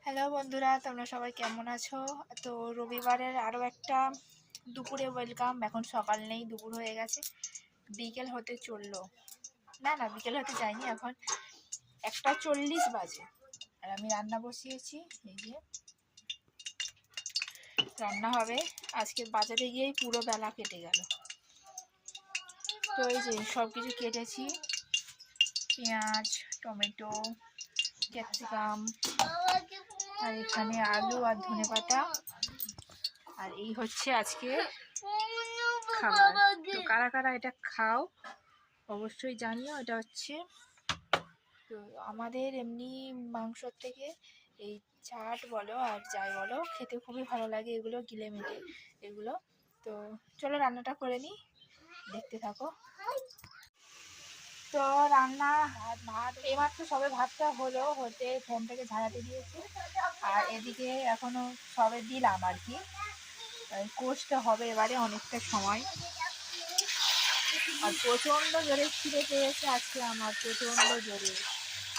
Hello বন্ধুরা, তোমরা সবাই কেমন আছো? তো রবিবারের আরও একটা দুপুরে ওয়েলকাম। এখন সকাল নেই, দুপুর হয়ে গেছে, বিকেল হতে চললো। না বিকেল হতে যায়নি, এখন 1:40 বাজে। আর আমি রান্না বসিয়েছি, এই যে রান্না হবে। আজকে বাজারে গিয়েই পুরো বেলা কেটে গেল। তো এই যে সব কিছু কেটেছি, পেঁয়াজ, টমেটো, ক্যাপসিকাম, আর এখানে আলু আর ধনেপাতা। আর এই হচ্ছে আজকে খাবার। তো কারা কারা এটা খাও অবশ্যই জানিও। এটা হচ্ছে, তো আমাদের এমনি মাংসর থেকে এই চাট বলো আর যাই বলো খেতে খুবই ভালো লাগে এগুলো, গিলে মেটে এগুলো। তো চলো রান্নাটা করে নিই, দেখতে থাকো। তো রান্না ভাত এইমাত্র সবে ভাতটা হতে ফ্যানটাকে ঝাড়াতে দিয়েছি। আর এদিকে এখনো সবে দিলাম আর কি, কোষটা হবে এবারে অনেকটা সময়। আর প্রচণ্ড জোরে খিদে পেয়েছে আজকে আমার, প্রচণ্ড জোরে।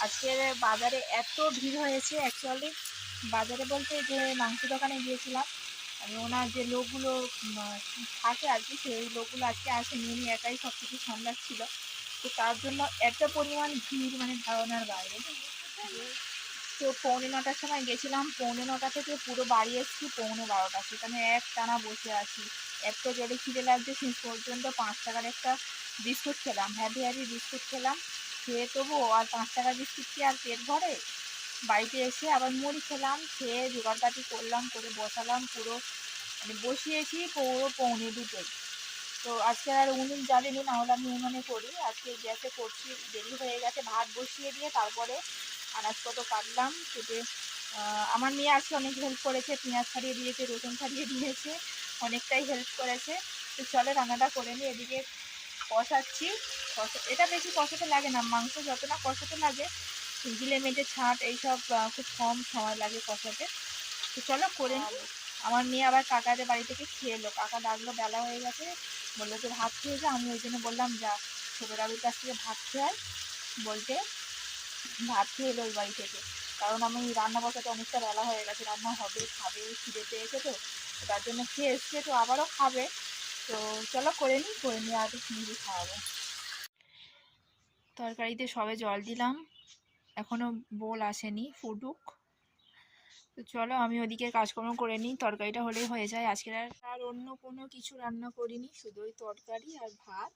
আজকের বাজারে এত ভিড় হয়েছে, অ্যাকচুয়ালি বাজারে বলতে যে মাংস দোকানে গিয়েছিলাম, আমি ওনার যে লোকগুলো থাকে আর কি, সেই লোকগুলো আজকে আসেনি, উনি একাই সব কিছু সামলাচ্ছিল। তো তার জন্য এত পরিমাণ ভিড়, মানে ধারণার বাইরে। তো 9:45টার সময় গেছিলাম, 9:45 থেকে পুরো বাড়ি এসেছি 12:15। সেখানে এক টানা বসে আছি, এত জোরে খিদে লাগছে। শেষ পর্যন্ত 5 টাকার একটা বিস্কুট খেলাম, হ্যাভি বিস্কুট খেলাম। খেয়ে তবু আর 5 টাকার বিস্কুট কি আর পেট ভরে? বাড়িতে এসে আবার মুড়ি খেলাম, খেয়ে জোগাড়পাতি করলাম, করে বসালাম পুরো, মানে বসিয়েছি পুরো 1:45। তো আজকে আর উনুন জ্বালিনি, না হলে আমি উনুনে করি, আজকে গ্যাসে করছি। দেরি হয়ে গেছে, ভাত বসিয়ে দিয়ে তারপরে আনাজপত্র কাটলাম কেটে। আমার মেয়ে আজকে অনেক হেল্প করেছে, পেঁয়াজ ছাড়িয়ে দিয়েছে, রসুন ছাড়িয়ে দিয়েছে, অনেকটাই হেল্প করেছে। তো চলে রান্নাটা করে নিই। এদিকে কষাচ্ছি, এটা বেশি কষাতে লাগে না, মাংস যত না কষাতে লাগে, গিলে মেটে ছাট এইসব খুব কম সময় লাগে কষাতে। তো চলো করে নিই। আমার মেয়ে আবার কাকাদের বাড়ি থেকে খেয়ে এলো, কাকা ডাকলো, বেলা হয়ে গেছে, বললো যে ভাত খেয়ে যা। আমি ওই জন্য বললাম যা ছোটো দাদুর কাছ থেকে ভাত খেয়ে আয়, বলতে ভাত খেয়ে এলো ওই বাড়ি থেকে। কারণ আমি রান্না বসাতে অনেকটা বেলা হয়ে গেছে, রান্না হবে, খাবে, খিদে পেয়েছে, তো তার জন্য খেয়ে এসছে, তো আবারও খাবে। তো চলো করে নিই আর নিজে খাওয়াবো। তরকারিতে সবে জল দিলাম, এখনো বোল আসেনি, ফুটুক। তো চলো আমি ওদিকে কাজকর্ম করে নিই, তরকারিটা হলেই হয়ে যায়। আজকে আর অন্য কোনো কিছু রান্না করিনি, শুধু ওই তরকারি আর ভাত।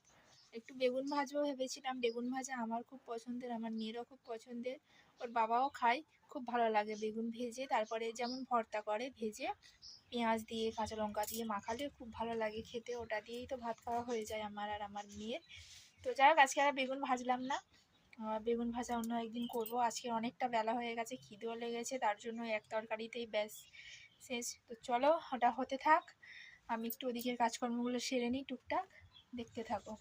একটু বেগুন ভাজবো ভেবেছিলাম, বেগুন ভাজা আমার খুব পছন্দের, আমার মেয়েরও খুব পছন্দের, ওর বাবাও খায়, খুব ভালো লাগে বেগুন ভেজে। তারপরে যেমন ভর্তা করে ভেজে, পেঁয়াজ দিয়ে কাঁচা লঙ্কা দিয়ে মাখালে খুব ভালো লাগে খেতে, ওটা দিয়েই তো ভাত খাওয়া হয়ে যায় আমার আর আমার মেয়ের। তো যাই হোক, আজকে আর বেগুন ভাজলাম না, বেগুন ভাজা অন্য একদিন করবো। আজকে অনেকটা বেলা হয়ে গেছে, খিদেও লেগেছে, তার জন্য এক তরকারিতেই ব্যাস শেষ। তো চলো ওটা হতে থাক, আমি একটু ওদিকের কাজকর্মগুলো সেরে নিই টুকটাক, দেখতে থাকো।